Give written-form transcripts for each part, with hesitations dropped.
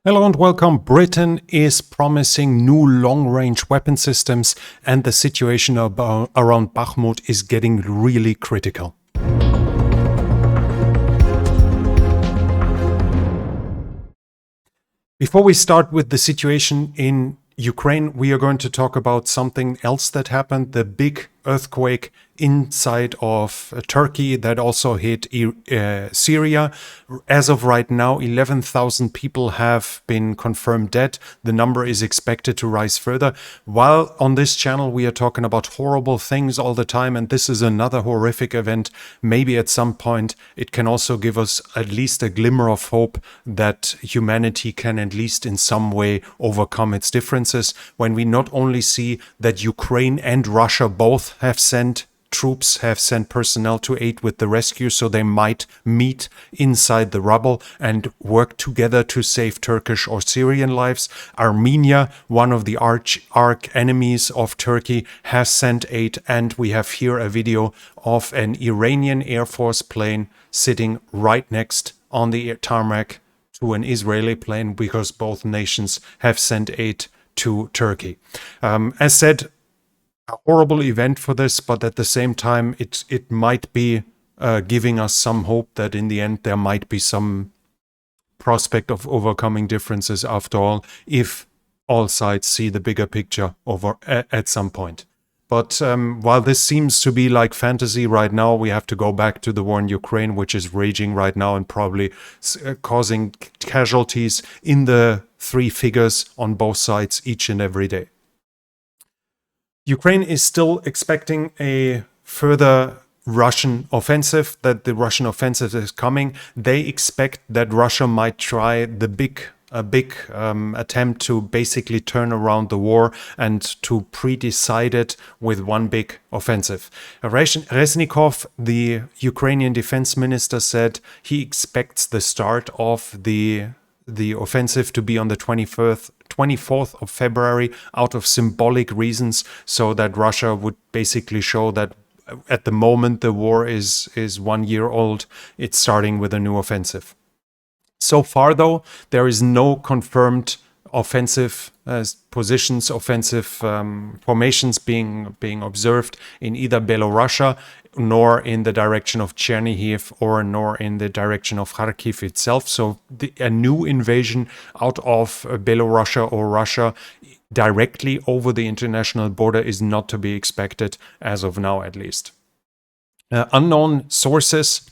Hello and welcome. Britain is promising new long-range weapon systems, and the situation around Bakhmut is getting really critical. Before we start with the situation in Ukraine, we are going to talk about something else that happened, the big earthquake inside of Turkey that also hit Syria. As of right now, 11,000 people have been confirmed dead. The number is expected to rise further. While on this channel we are talking about horrible things all the time, and this is another horrific event, maybe at some point it can also give us at least a glimmer of hope that humanity can at least in some way overcome its differences, when we not only see that Ukraine and Russia both have sent personnel to aid with the rescue, so they might meet inside the rubble and work together to save Turkish or Syrian lives. Armenia, one of the arch enemies of Turkey, has sent aid, and we have here a video of an Iranian Air Force plane sitting right next on the tarmac to an Israeli plane, because both nations have sent aid to Turkey. As said, a horrible event for this, but at the same time, it might be giving us some hope that in the end there might be some prospect of overcoming differences after all, if all sides see the bigger picture over at some point. But while this seems to be like fantasy right now, we have to go back to the war in Ukraine, which is raging right now and probably causing casualties in the three figures on both sides each and every day. Ukraine is still expecting a further Russian offensive, that the Russian offensive is coming. They expect that Russia might try a big attempt to basically turn around the war and to pre-decide it with one big offensive. Reznikov, the Ukrainian defense minister, said he expects the start of the offensive to be on the 24th of February out of symbolic reasons, so that Russia would basically show that at the moment the war is 1 year old, it's starting with a new offensive. So far, though, there is no confirmed offensive positions, offensive formations being observed in either Belorussia, nor in the direction of Chernihiv, nor in the direction of Kharkiv itself. So a new invasion out of Belorussia or Russia directly over the international border is not to be expected, as of now at least. Unknown sources,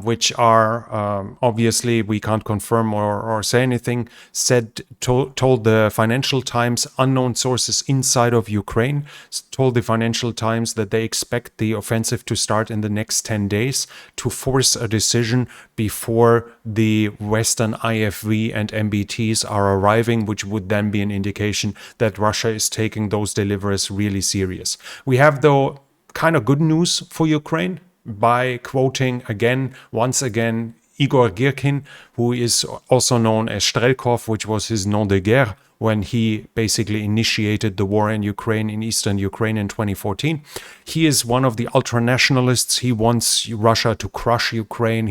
which are obviously we can't confirm or say anything, told the Financial Times, unknown sources inside of Ukraine told the Financial Times that they expect the offensive to start in the next 10 days to force a decision before the Western IFV and MBTs are arriving, which would then be an indication that Russia is taking those deliveries really serious. We have, though, kind of good news for Ukraine, by quoting once again, Igor Girkin, who is also known as Strelkov, which was his nom de guerre when he basically initiated the war in Ukraine, in eastern Ukraine in 2014. He is one of the ultranationalists. He wants Russia to crush Ukraine.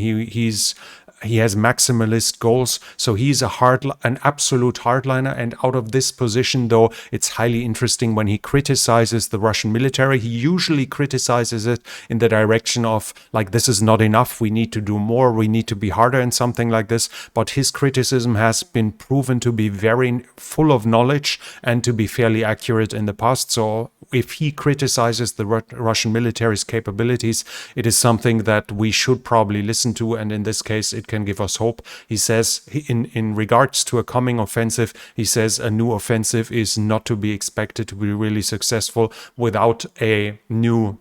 He has maximalist goals, so he's an absolute hardliner. And out of this position, though, it's highly interesting when he criticizes the Russian military. He usually criticizes it in the direction of, like, this is not enough, we need to do more, we need to be harder, and something like this. But his criticism has been proven to be very full of knowledge and to be fairly accurate in the past. So if he criticizes the Russian military's capabilities, it is something that we should probably listen to, and in this case it can give us hope. He says, in regards to a coming offensive, he says a new offensive is not to be expected to be really successful without a new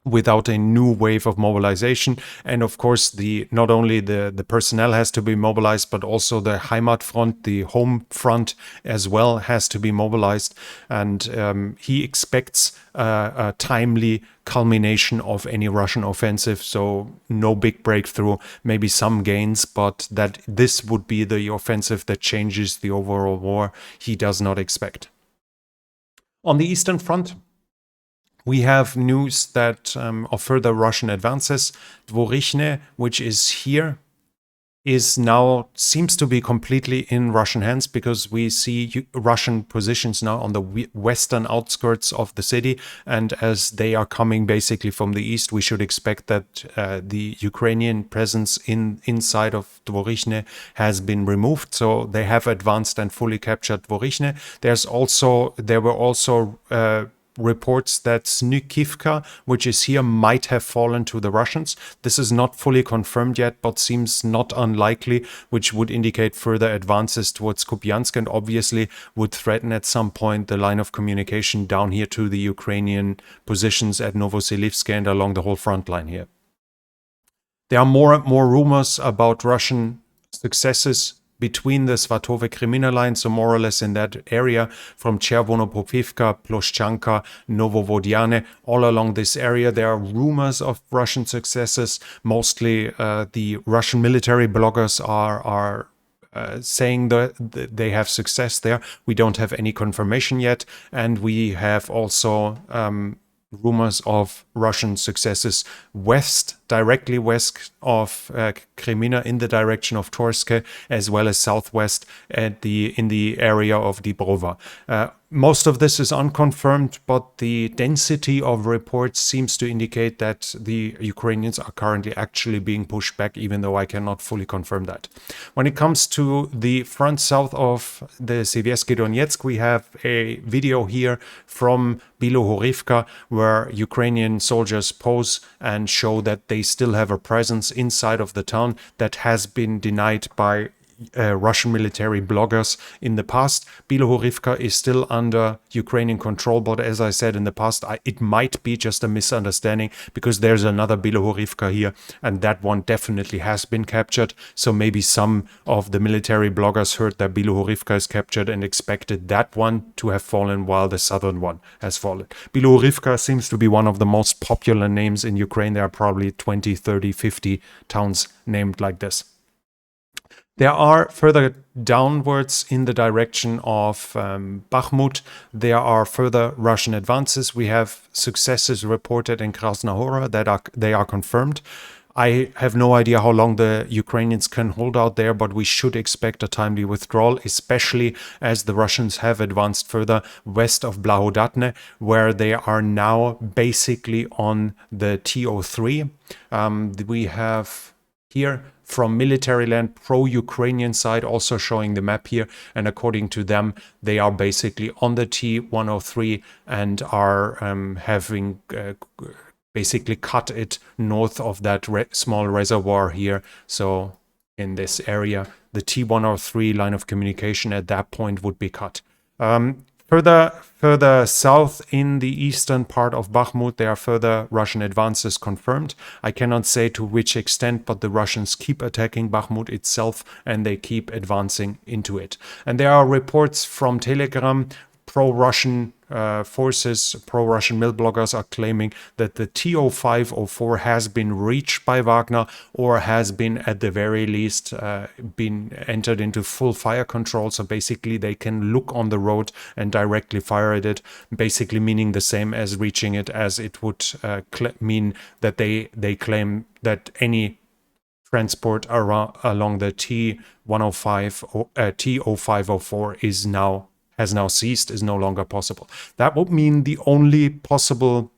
wave of mobilization. And of course, not only the personnel has to be mobilized, but also the Heimatfront, the home front as well, has to be mobilized. And he expects a timely culmination of any Russian offensive. So no big breakthrough, maybe some gains, but that this would be the offensive that changes the overall war, he does not expect. On the Eastern Front, we have news that of further Russian advances. Dvorichne, which is here is now seems to be completely in Russian hands, because we see Russian positions now on the western outskirts of the city, and as they are coming basically from the east, we should expect that the Ukrainian presence inside of Dvorichne has been removed. So they have advanced and fully captured Dvorichne. There were also reports that Snykivka, which is here, might have fallen to the Russians. This is not fully confirmed yet, but seems not unlikely, which would indicate further advances towards Kupiansk, and obviously would threaten at some point the line of communication down here to the Ukrainian positions at Novoselivsk and along the whole front line here. There are more and more rumors about Russian successes between the Svatove-Kremina line, so more or less in that area from Chervono-Popivka, Ploshchanka, Novovodiane, all along this area. There are rumors of Russian successes. Mostly the Russian military bloggers are saying that they have success there. We don't have any confirmation yet. And we have also rumors of Russian successes directly west of Kremina, in the direction of Torske, as well as southwest in the area of Dibrova. Most of this is unconfirmed, but the density of reports seems to indicate that the Ukrainians are currently actually being pushed back, even though I cannot fully confirm that. When it comes to the front south of the Siversky Donetsk, we have a video here from Bilohorivka, where Ukrainian soldiers pose and show that they still have a presence inside of the town that has been denied by Russian military bloggers in the past. Bilohorivka is still under Ukrainian control, but as I said in the past, it might be just a misunderstanding, because there's another Bilohorivka here, and that one definitely has been captured. So maybe some of the military bloggers heard that Bilohorivka is captured and expected that one to have fallen while the southern one has fallen. Bilohorivka seems to be one of the most popular names in Ukraine. There are probably 20, 30, 50 towns named like this. There are further downwards in the direction of Bakhmut. There are further Russian advances. We have successes reported in Krasnohora that they are confirmed. I have no idea how long the Ukrainians can hold out there, but we should expect a timely withdrawal, especially as the Russians have advanced further west of Blahodatne, where they are now basically on the TO3. We have here from military land, pro-Ukrainian side, also showing the map here. And according to them, they are basically on the T103 and are having basically cut it north of that small reservoir here. So in this area, the T103 line of communication at that point would be cut. Further south in the eastern part of Bakhmut, there are further Russian advances confirmed. I cannot say to which extent, but the Russians keep attacking Bakhmut itself and they keep advancing into it. And there are reports from Telegram. Pro-Russian forces, pro-Russian mill bloggers are claiming that the TO504 has been reached by Wagner, or has been at the very least been entered into full fire control. So basically they can look on the road and directly fire at it, basically meaning the same as reaching it, as it would mean that they claim that any transport along the T0504 has now ceased, is no longer possible. That would mean the only possible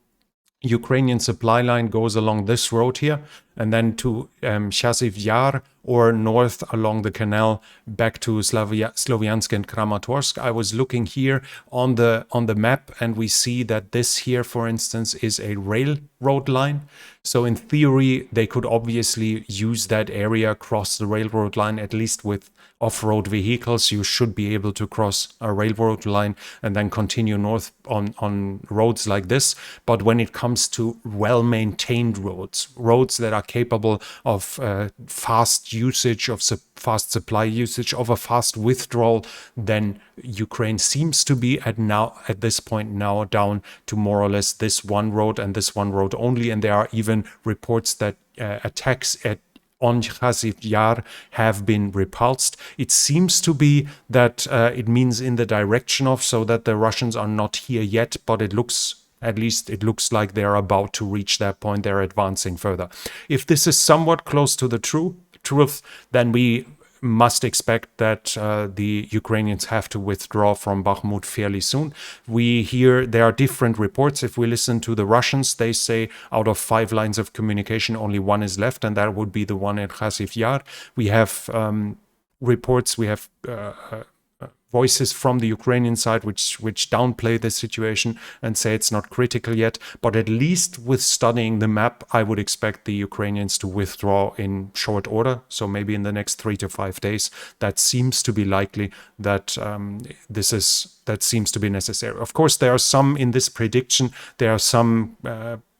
Ukrainian supply line goes along this road here, and then to Chasiv Yar, or north along the canal back to Sloviansk and Kramatorsk. I was looking here on the map, and we see that this here, for instance, is a railroad line. So in theory, they could obviously use that area, cross the railroad line, at least with off-road vehicles. You should be able to cross a railroad line and then continue north on roads like this. But when it comes to well-maintained roads that are capable of fast usage, of fast supply usage, of a fast withdrawal, then Ukraine seems to be at this point now down to more or less this one road and this one road only. And there are even reports that attacks on Chasiv Yar have been repulsed. It seems to be that it means in the direction of, so that the Russians are not here yet, but it looks like they're about to reach that point. They're advancing further. If this is somewhat close to the truth, truth, then we must expect that the Ukrainians have to withdraw from Bakhmut fairly soon. We hear there are different reports. If we listen to the Russians, they say out of 5 lines of communication, only 1 is left, and that would be the one in Khasif Yar. We have reports, we have voices from the Ukrainian side which downplay the situation and say it's not critical yet. But at least with studying the map, I would expect the Ukrainians to withdraw in short order. So maybe in the next 3 to 5 days. That seems to be likely. That that seems to be necessary. Of course, there are some in this prediction. There are some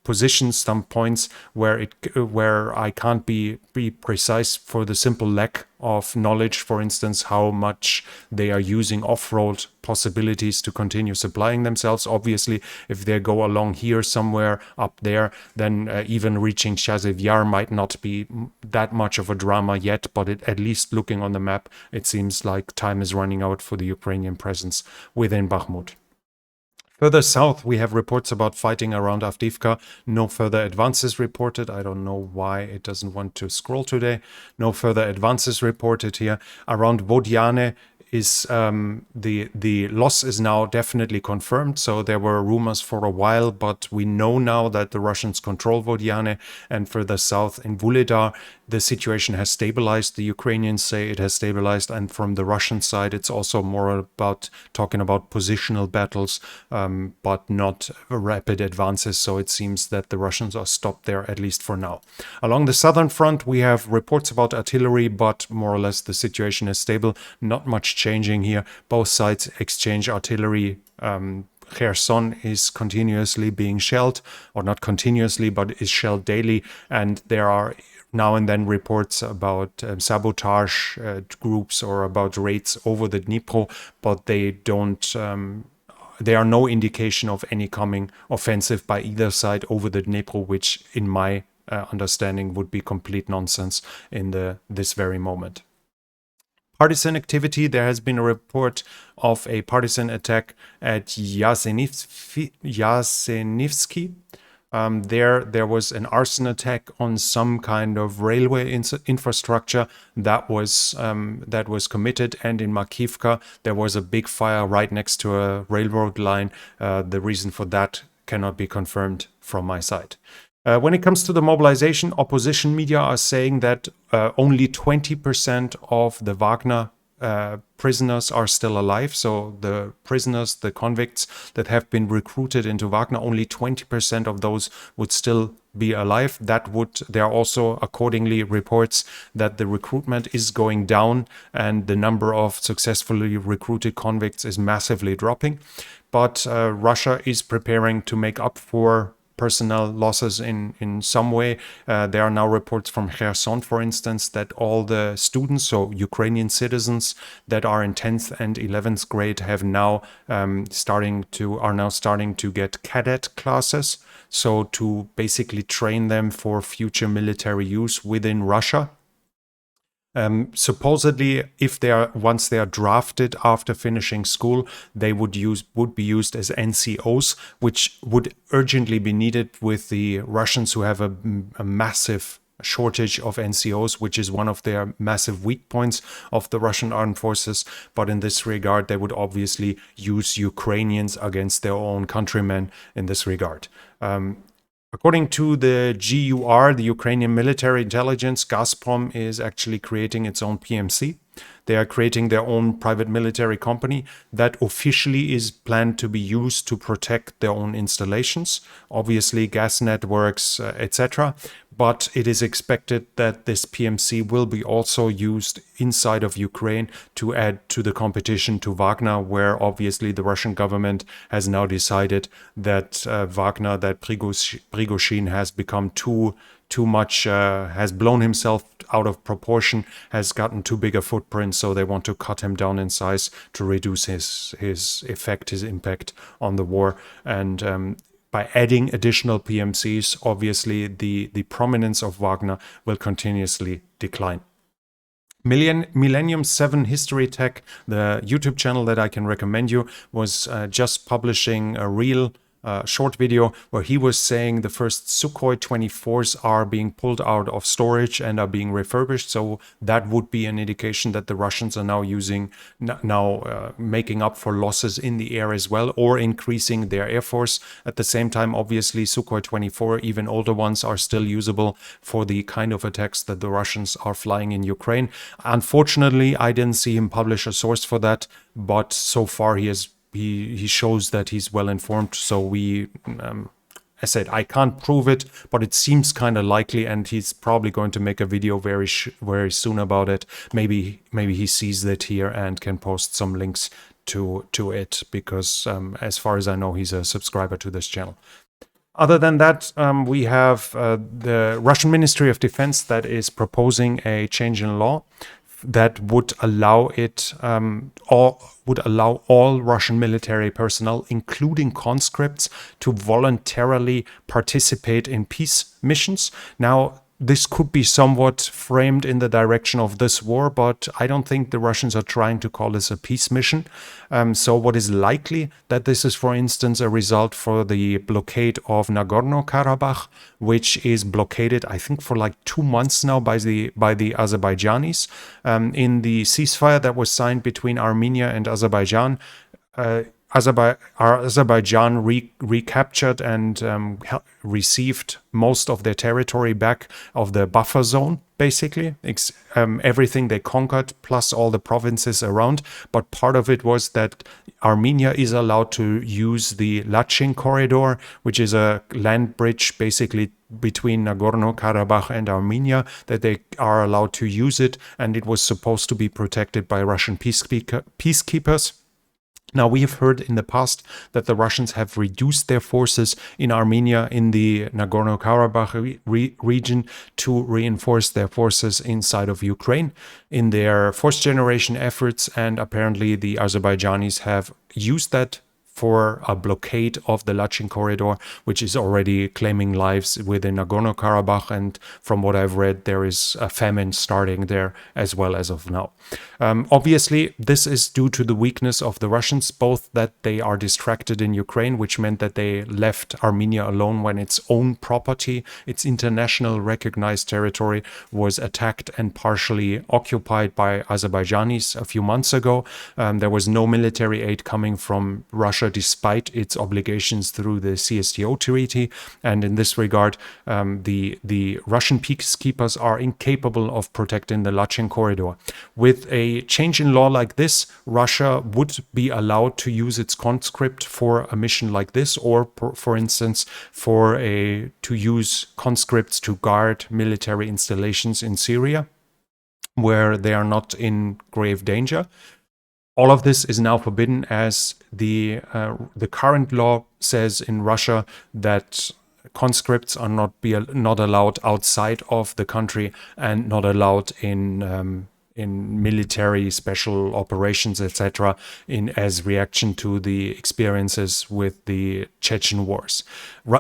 positions, some points where I can't be precise for the simple lack of knowledge. For instance, how much they are using off-road possibilities to continue supplying themselves. Obviously, if they go along here somewhere up there, then even reaching Chasiv Yar might not be that much of a drama yet. But at least looking on the map, it seems like time is running out for the Ukrainian presence within Bakhmut. Further south, we have reports about fighting around Avdiivka. No further advances reported. I don't know why it doesn't want to scroll today. No further advances reported here. Around Vodiane is the loss is now definitely confirmed. So there were rumors for a while, but we know now that the Russians control Vodiane. And further south in Vuhledar, the situation has stabilized. The Ukrainians say it has stabilized, and from the Russian side, it's also more about talking about positional battles, but not rapid advances. So it seems that the Russians are stopped there, at least for now. Along the southern front, we have reports about artillery, but more or less the situation is stable. Not much changing here. Both sides exchange artillery. Kherson is continuously being shelled, or not continuously, but is shelled daily, and there are now and then reports about sabotage groups or about raids over the Dnipro, but they don't. There are no indication of any coming offensive by either side over the Dnipro, which, in my understanding, would be complete nonsense in this very moment. Partisan activity. There has been a report of a partisan attack at Yasenivsky. There was an arson attack on some kind of railway infrastructure that was committed, and in Makivka there was a big fire right next to a railroad line. The reason for that cannot be confirmed from my side. When it comes to the mobilization, opposition media are saying that only 20% of the Wagner prisoners are still alive. So the prisoners, the convicts that have been recruited into Wagner, only 20% of those would still be alive. There are also accordingly reports that the recruitment is going down and the number of successfully recruited convicts is massively dropping. But Russia is preparing to make up for personnel losses in some way. There are now reports from Kherson, for instance, that all the students, so Ukrainian citizens that are in 10th and 11th grade, have now starting to get cadet classes, so to basically train them for future military use within Russia. Supposedly, once they are drafted after finishing school, they would be used as NCOs, which would urgently be needed with the Russians, who have a massive shortage of NCOs, which is one of their massive weak points of the Russian armed forces. But in this regard, they would obviously use Ukrainians against their own countrymen in this regard. According to the GUR, the Ukrainian military intelligence, Gazprom is actually creating its own PMC. They are creating their own private military company that officially is planned to be used to protect their own installations, obviously gas networks, etc. But it is expected that this PMC will be also used inside of Ukraine to add to the competition to Wagner, where obviously the Russian government has now decided that Wagner, that Prigozhin has become too much, has blown himself out of proportion, has gotten too big a footprint, so they want to cut him down in size to reduce his impact on the war. And by adding additional PMCs, obviously the prominence of Wagner will continuously decline. Millennium 7 History Tech, the YouTube channel that I can recommend you, was just publishing a reel short video where he was saying the first Sukhoi 24s are being pulled out of storage and are being refurbished. So that would be an indication that the Russians are now making up for losses in the air as well, or increasing their air force. At the same time, obviously, Sukhoi 24, even older ones, are still usable for the kind of attacks that the Russians are flying in Ukraine. Unfortunately, I didn't see him publish a source for that, but so far he shows that he's well informed. So I said I can't prove it, but it seems kind of likely, and he's probably going to make a video very soon about it. Maybe he sees that here and can post some links to it, because as far as I know, he's a subscriber to this channel. Other than that, we have the Russian Ministry of Defense that is proposing a change in law that would allow all Russian military personnel, including conscripts, to voluntarily participate in peace missions. Now, this could be somewhat framed in the direction of this war, but I don't think the Russians are trying to call this a peace mission. So what is likely that this is, for instance, a result for the blockade of Nagorno-Karabakh, which is blockaded, I think, for like 2 months now by the Azerbaijanis. In the ceasefire that was signed between Armenia and Azerbaijan, Azerbaijan recaptured and received most of their territory back of the buffer zone, basically. Everything they conquered, plus all the provinces around. But part of it was that Armenia is allowed to use the Lachin corridor, which is a land bridge basically between Nagorno-Karabakh and Armenia, that they are allowed to use it. And it was supposed to be protected by Russian peacekeepers. Now, we have heard in the past that the Russians have reduced their forces in Armenia, in the Nagorno-Karabakh region, to reinforce their forces inside of Ukraine in their fourth generation efforts. And apparently the Azerbaijanis have used that for a blockade of the Lachin corridor, which is already claiming lives within Nagorno-Karabakh. And from what I've read, there is a famine starting there as well as of now. Obviously, this is due to the weakness of the Russians, both that they are distracted in Ukraine, which meant that they left Armenia alone when its own property, its international recognized territory, was attacked and partially occupied by Azerbaijanis a few months ago. There was no military aid coming from Russia despite its obligations through the CSTO treaty. And in this regard, the Russian peacekeepers are incapable of protecting the Lachin corridor. With a change in law like this, Russia would be allowed to use its conscript for a mission like this, or for instance, to use conscripts to guard military installations in Syria, where they are not in grave danger. All of this is now forbidden, as the current law says in Russia that conscripts are not allowed outside of the country and not allowed in military special operations, etc., as reaction to the experiences with the Chechen wars.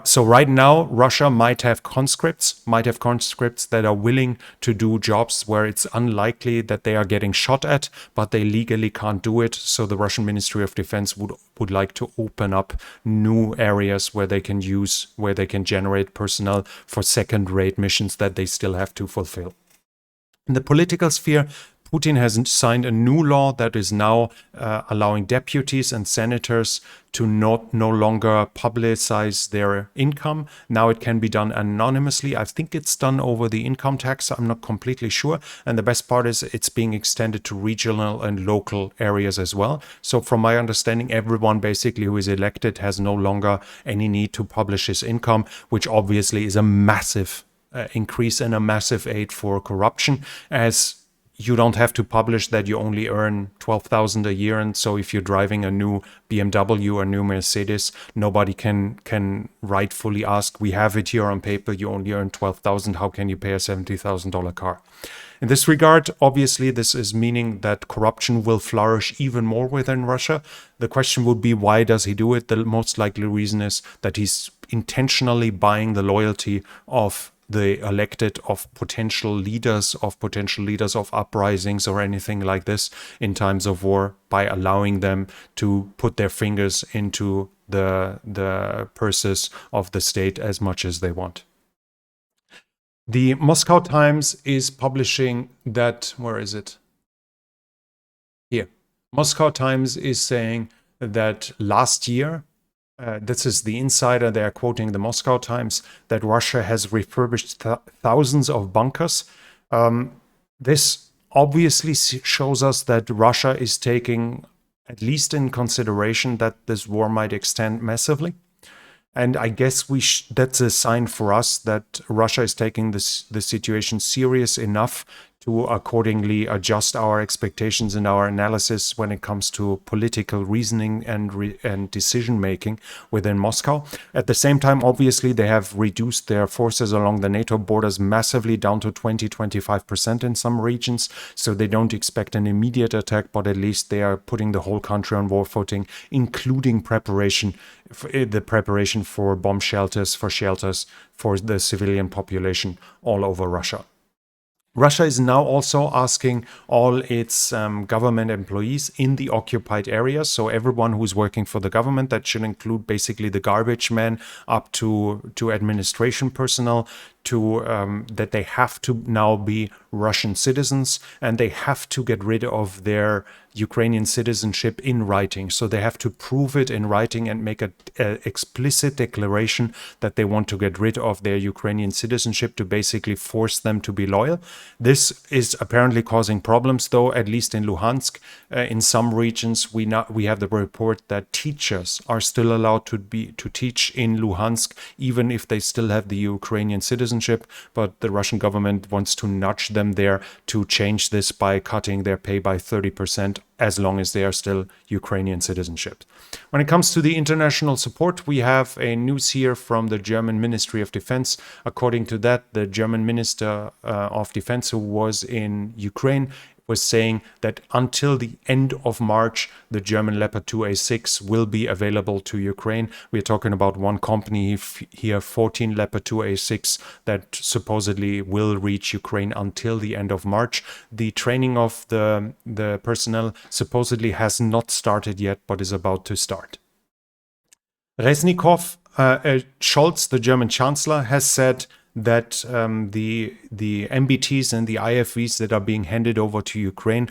So right now, Russia might have conscripts that are willing to do jobs where it's unlikely that they are getting shot at, but they legally can't do it. So the Russian Ministry of Defense would like to open up new areas where they can generate personnel for second-rate missions that they still have to fulfill. In the political sphere, Putin has signed a new law that is now allowing deputies and senators to no longer publicize their income. Now it can be done anonymously. I think it's done over the income tax. I'm not completely sure. And the best part is it's being extended to regional and local areas as well. So from my understanding, everyone basically who is elected has no longer any need to publish his income, which obviously is a massive increase and a massive aid for corruption, as you don't have to publish that you only earn $12,000 a year. And so if you're driving a new BMW or new Mercedes, nobody can rightfully ask, we have it here on paper, you only earn $12,000. How can you pay a $70,000 car? In this regard, obviously, this is meaning that corruption will flourish even more within Russia. The question would be, why does he do it? The most likely reason is that he's intentionally buying the loyalty of the elected, of potential leaders of uprisings or anything like this in times of war, by allowing them to put their fingers into the purses of the state as much as they want. The Moscow Times is publishing that, where is it? Here. Moscow Times is saying that last year, this is the insider, they are quoting the Moscow Times, that Russia has refurbished thousands of bunkers. This obviously shows us that Russia is taking at least in consideration that this war might extend massively. And I guess that's a sign for us that Russia is taking the situation serious enough to accordingly adjust our expectations and our analysis when it comes to political reasoning and decision making within Moscow. At the same time, obviously, they have reduced their forces along the NATO borders massively down to 20-25% in some regions. So they don't expect an immediate attack, but at least they are putting the whole country on war footing, including the preparation for bomb shelters, for the civilian population all over Russia. Russia is now also asking all its government employees in the occupied areas, so everyone who's working for the government, that should include basically the garbage men up to administration personnel, that they have to now be Russian citizens, and they have to get rid of their Ukrainian citizenship in writing. So they have to prove it in writing and make an explicit declaration that they want to get rid of their Ukrainian citizenship to basically force them to be loyal. This is apparently causing problems, though, at least in Luhansk. In some regions, we have the report that teachers are still allowed to teach in Luhansk, even if they still have the Ukrainian citizenship, but the Russian government wants to nudge them there to change this by cutting their pay by 30%, as long as they are still Ukrainian citizenship. When it comes to the international support, we have a news here from the German Ministry of Defense. According to that, the German Minister of Defense, who was in Ukraine, was saying that until the end of March, the German Leopard 2A6 will be available to Ukraine. We're talking about one company here, 14 Leopard 2A6, that supposedly will reach Ukraine until the end of March. The training of the personnel supposedly has not started yet, but is about to start. Reznikov, Scholz, the German Chancellor, has said that the MBTs and the IFVs that are being handed over to Ukraine,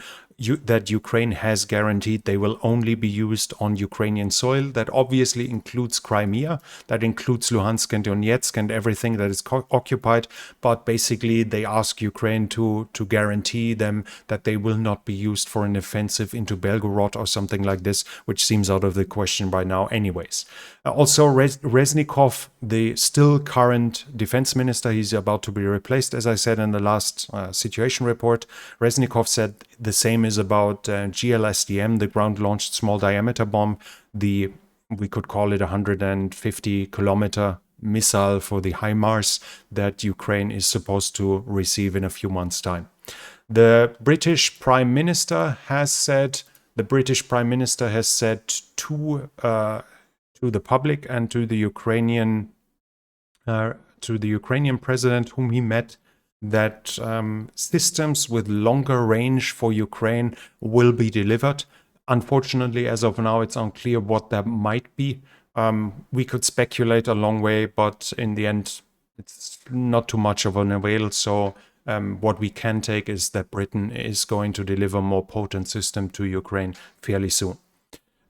that Ukraine has guaranteed they will only be used on Ukrainian soil. That obviously includes Crimea, that includes Luhansk and Donetsk and everything that is occupied. But basically, they ask Ukraine to guarantee them that they will not be used for an offensive into Belgorod or something like this, which seems out of the question by now anyways. Also, Reznikov, the still current defense minister, he's about to be replaced, as I said in the last situation report. Reznikov said the same is about GLSDM, the ground-launched small diameter bomb, we could call it 150-kilometer missile for the HIMARS that Ukraine is supposed to receive in a few months' time. The British Prime Minister has said to the public and to the Ukrainian president whom he met, that systems with longer range for Ukraine will be delivered. Unfortunately, as of now, it's unclear what that might be. We could speculate a long way, but in the end, it's not too much of an avail. So what we can take is that Britain is going to deliver more potent system to Ukraine fairly soon.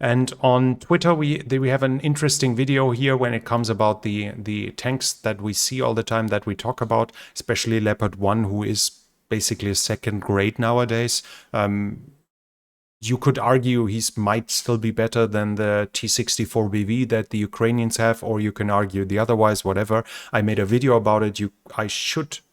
And on Twitter, we have an interesting video here when it comes about the tanks that we see all the time that we talk about, especially Leopard 1, who is basically a second grade nowadays. You could argue he might still be better than the T-64BV that the Ukrainians have, or you can argue the otherwise, whatever. I made a video about it.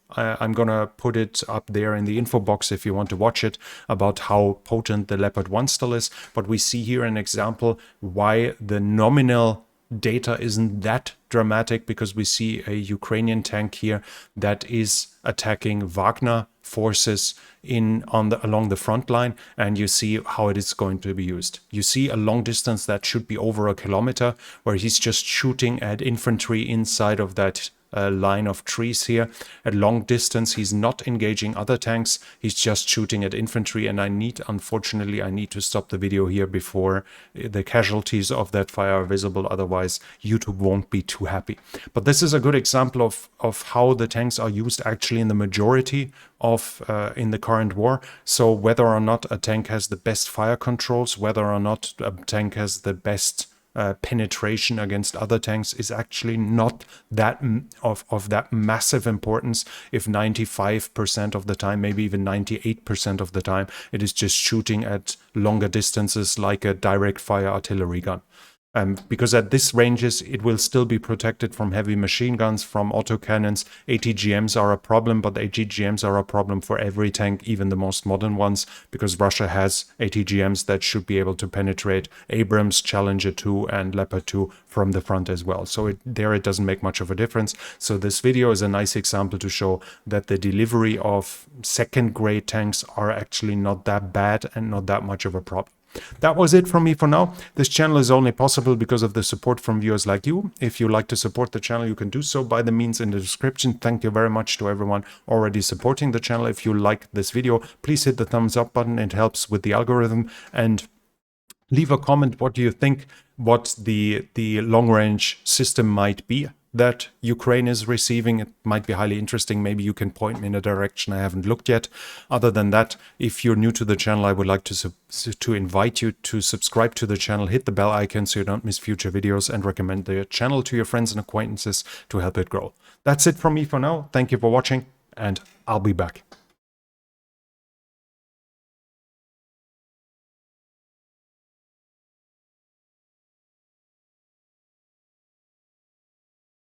I'm going to put it up there in the info box if you want to watch it, about how potent the Leopard 1 still is. But we see here an example why the nominal data isn't that dramatic, because we see a Ukrainian tank here that is attacking Wagner forces along the front line, and you see how it is going to be used. You see a long distance that should be over a kilometer, where he's just shooting at infantry inside of that line of trees here. At long distance, he's not engaging other tanks. He's just shooting at infantry. And unfortunately, I need to stop the video here before the casualties of that fire are visible. Otherwise, YouTube won't be too happy. But this is a good example of how the tanks are used actually in the majority of in the current war. So whether or not a tank has the best fire controls, whether or not a tank has the best penetration against other tanks is actually not that of that massive importance if 95% of the time, maybe even 98% of the time, it is just shooting at longer distances like a direct fire artillery gun. Because at this ranges, it will still be protected from heavy machine guns, from autocannons. ATGMs are a problem, but ATGMs are a problem for every tank, even the most modern ones, because Russia has ATGMs that should be able to penetrate Abrams, Challenger 2, and Leopard 2 from the front as well. So it doesn't make much of a difference. So this video is a nice example to show that the delivery of second-grade tanks are actually not that bad and not that much of a problem. That was it from me for now. This channel is only possible because of the support from viewers like you. If you like to support the channel, you can do so by the means in the description. Thank you very much to everyone already supporting the channel. If you like this video, please hit the thumbs up button. It helps with the algorithm. And leave a comment. What do you think what the long-range system might be that Ukraine is receiving? It might be highly interesting. Maybe you can point me in a direction I haven't looked yet. Other than that, if you're new to the channel, I would like to invite you to subscribe to the channel, hit the bell icon so you don't miss future videos, and recommend the channel to your friends and acquaintances to help it grow. That's it from me for now. Thank you for watching, and I'll be back.